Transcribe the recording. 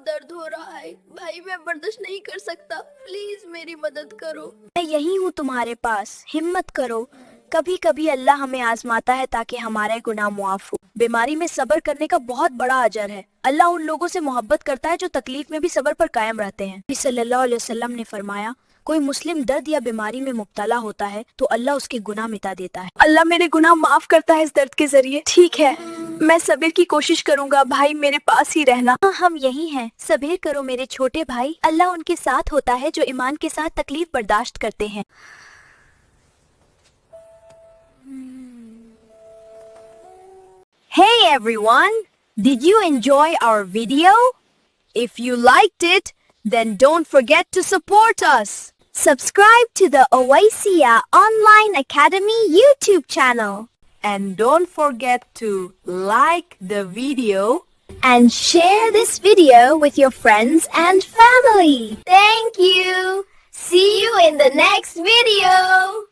दर्द हो रहा है भाई, मैं बर्दाश्त नहीं कर सकता, प्लीज मेरी मदद करो। मैं यही हूँ तुम्हारे पास, हिम्मत करो। कभी कभी अल्लाह हमें आजमाता है ताकि हमारे गुनाह मुआफ हो। बीमारी में सब्र करने का बहुत बड़ा अजर है। अल्लाह उन लोगों से मोहब्बत करता है जो तकलीफ में भी सब्र पर कायम रहते हैं। नबी सल्लल्लाहु अलैहि वसल्लम ने फरमाया, कोई मुस्लिम दर्द या बीमारी में मुब्तला होता है तो अल्लाह उसके गुनाह मिटा देता है। अल्लाह मेरे गुनाह माफ करता है इस दर्द के जरिए। ठीक है, मैं सब्र की कोशिश करूंगा, भाई मेरे पास ही रहना। हाँ, हम यही हैं, सब्र करो मेरे छोटे भाई। अल्लाह उनके साथ होता है जो ईमान के साथ तकलीफ बर्दाश्त करते हैं। Hey everyone, did you enjoy our video? If you liked it, then don't forget to support us. Subscribe to the Owaisiyah Online Academy YouTube channel. And don't forget to like the video And share this video with your friends and family. Thank you. See you in the next video.